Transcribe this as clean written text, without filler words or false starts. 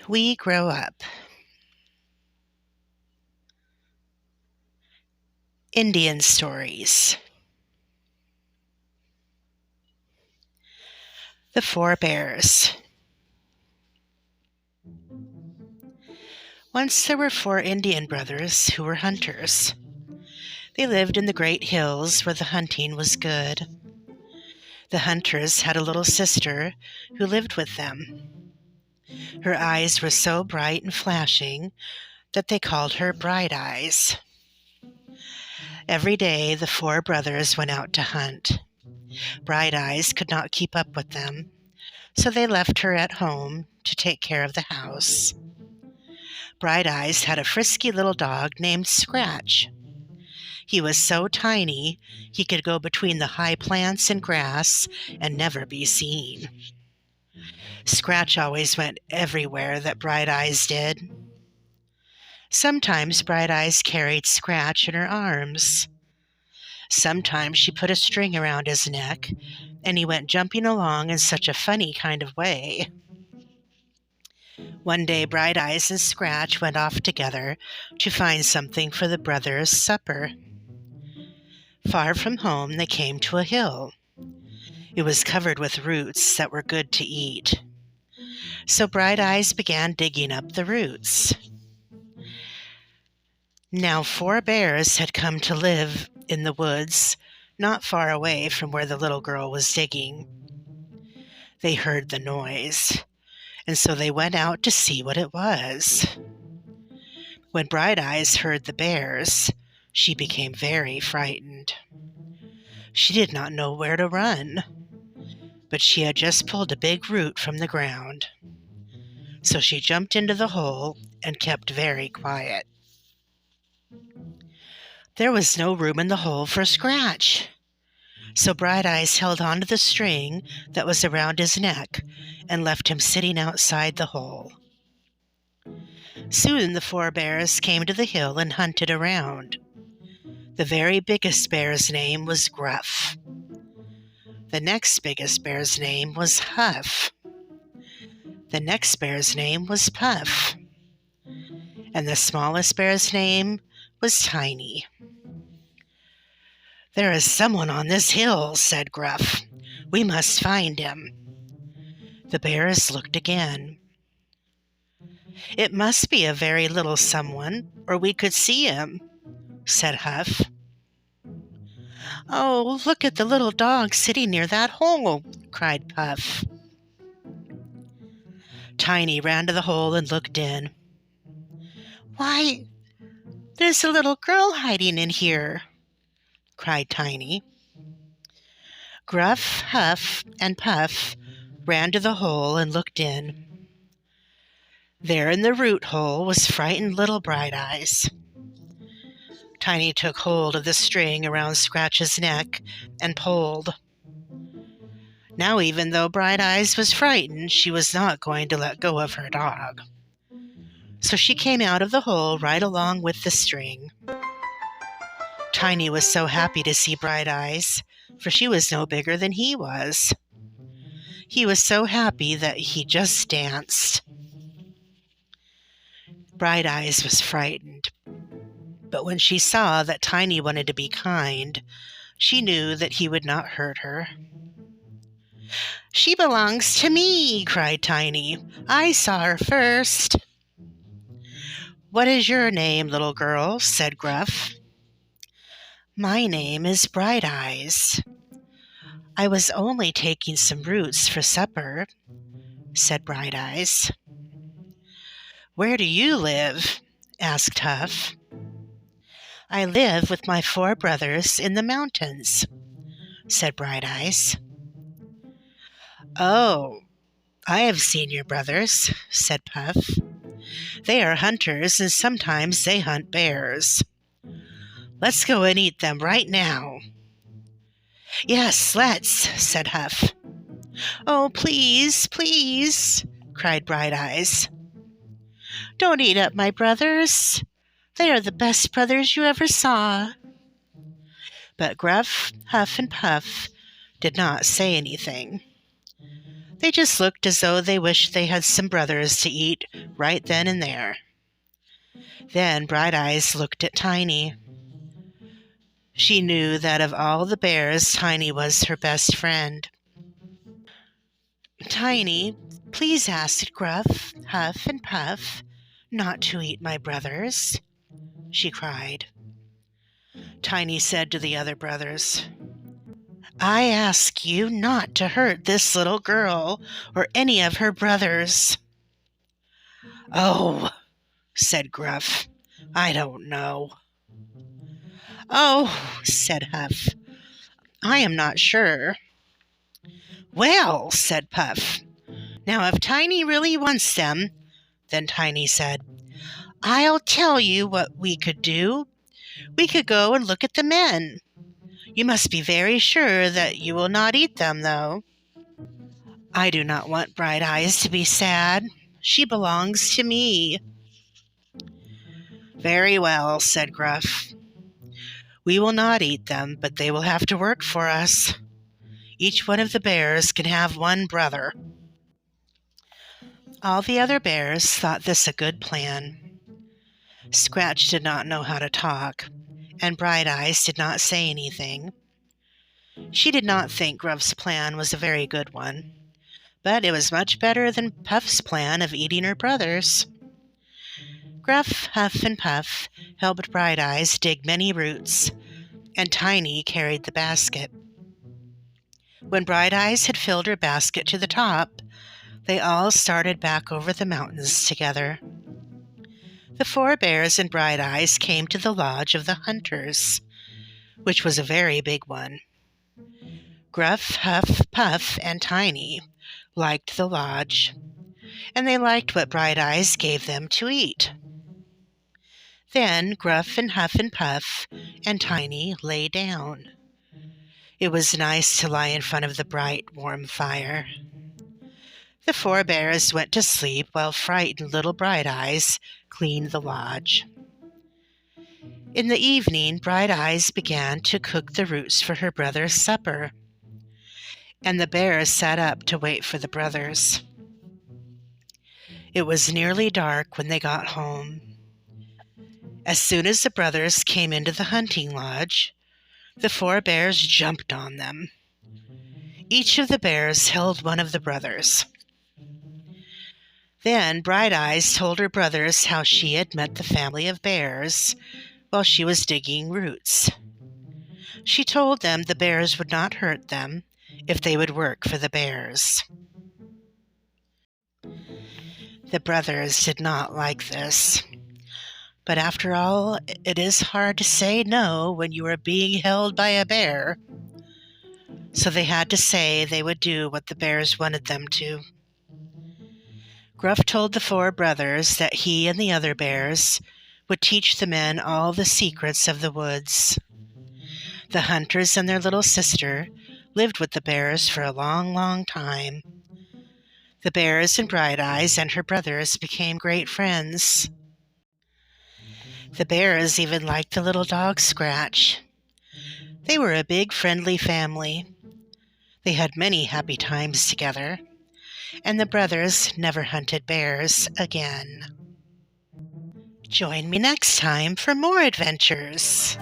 We grow up. Indian stories. The Four Bears. Once there were four Indian brothers who were hunters. They lived in the great hills where the hunting was good. The hunters had a little sister who lived with them. Her eyes were so bright and flashing that they called her Bright Eyes. Every day the four brothers went out to hunt. Bright Eyes could not keep up with them, so they left her at home to take care of the house. Bright Eyes had a frisky little dog named Scratch. He was so tiny he could go between the high plants and grass and never be seen. Scratch always went everywhere that Bright Eyes did. Sometimes Bright Eyes carried Scratch in her arms. Sometimes she put a string around his neck, and he went jumping along in such a funny kind of way. One day Bright Eyes and Scratch went off together to find something for the brothers' supper. Far from home they came to a hill. It was covered with roots that were good to eat. So Bright Eyes began digging up the roots. Now 4 bears had come to live in the woods not far away from where the little girl was digging. They heard the noise, and so they went out to see what it was. When Bright Eyes heard the bears, she became very frightened. She did not know where to run, but she had just pulled a big root from the ground. So she jumped into the hole and kept very quiet. There was no room in the hole for Scratch. So Bright Eyes held onto the string that was around his neck and left him sitting outside the hole. Soon the 4 bears came to the hill and hunted around. The very biggest bear's name was Gruff. The next biggest bear's name was Huff. The next bear's name was Puff. And the smallest bear's name was Tiny. "There is someone on this hill," said Gruff. "We must find him." The bears looked again. "It must be a very little someone, or we could see him," said Huff. "Oh, look at the little dog sitting near that hole," cried Puff. Tiny ran to the hole and looked in. "Why, there's a little girl hiding in here," cried Tiny. Gruff, Huff, and Puff ran to the hole and looked in. There in the root hole was frightened little Bright Eyes. Tiny took hold of the string around Scratch's neck and pulled. Now, even though Bright Eyes was frightened, she was not going to let go of her dog. So she came out of the hole right along with the string. Tiny was so happy to see Bright Eyes, for she was no bigger than he was. He was so happy that he just danced. Bright Eyes was frightened, but when she saw that Tiny wanted to be kind, she knew that he would not hurt her. "She belongs to me," cried Tiny. "I saw her first." "What is your name, little girl?" said Gruff. "My name is Bright Eyes. I was only taking some roots for supper," said Bright Eyes. "Where do you live?" asked Huff. "I live with my 4 brothers in the mountains," said Bright Eyes. "Oh, I have seen your brothers," said Puff. "They are hunters, and sometimes they hunt bears. Let's go and eat them right now." "Yes, let's," said Huff. "Oh, please, please," cried Bright Eyes. "Don't eat up my brothers. They are the best brothers you ever saw." But Gruff, Huff, and Puff did not say anything. They just looked as though they wished they had some brothers to eat right then and there. Then Bright Eyes looked at Tiny. She knew that of all the bears, Tiny was her best friend. "Tiny, please ask Gruff, Huff, and Puff not to eat my brothers," she cried. Tiny said to the other brothers, "I ask you not to hurt this little girl or any of her brothers." "Oh," said Gruff, "I don't know." "Oh," said Huff, "I am not sure." "Well," said Puff, "now if Tiny really wants them," then Tiny said, "I'll tell you what we could do. We could go and look at the men. You must be very sure that you will not eat them, though." "I do not want Bright Eyes to be sad. She belongs to me." "Very well," said Gruff. "We will not eat them, but they will have to work for us. Each one of the bears can have one brother." All the other bears thought this a good plan. Scratch did not know how to talk, and Bright Eyes did not say anything. She did not think Gruff's plan was a very good one, but it was much better than Puff's plan of eating her brothers. Gruff, Huff, and Puff helped Bright Eyes dig many roots, and Tiny carried the basket. When Bright Eyes had filled her basket to the top, they all started back over the mountains together. The 4 bears and Bright Eyes came to the lodge of the hunters, which was a very big one. Gruff, Huff, Puff, and Tiny liked the lodge, and they liked what Bright Eyes gave them to eat. Then Gruff and Huff and Puff and Tiny lay down. It was nice to lie in front of the bright, warm fire. The 4 bears went to sleep while frightened little Bright Eyes cleaned the lodge. In the evening, Bright Eyes began to cook the roots for her brother's supper, and the bears sat up to wait for the brothers. It was nearly dark when they got home. As soon as the brothers came into the hunting lodge, the 4 bears jumped on them. Each of the bears held one of the brothers. Then Bright Eyes told her brothers how she had met the family of bears while she was digging roots. She told them the bears would not hurt them if they would work for the bears. The brothers did not like this. But after all, it is hard to say no when you are being held by a bear. So they had to say they would do what the bears wanted them to. Gruff told the 4 brothers that he and the other bears would teach the men all the secrets of the woods. The hunters and their little sister lived with the bears for a long, long time. The bears and Bright Eyes and her brothers became great friends. The bears even liked the little dog Scratch. They were a big, friendly family. They had many happy times together, and the brothers never hunted bears again. Join me next time for more adventures.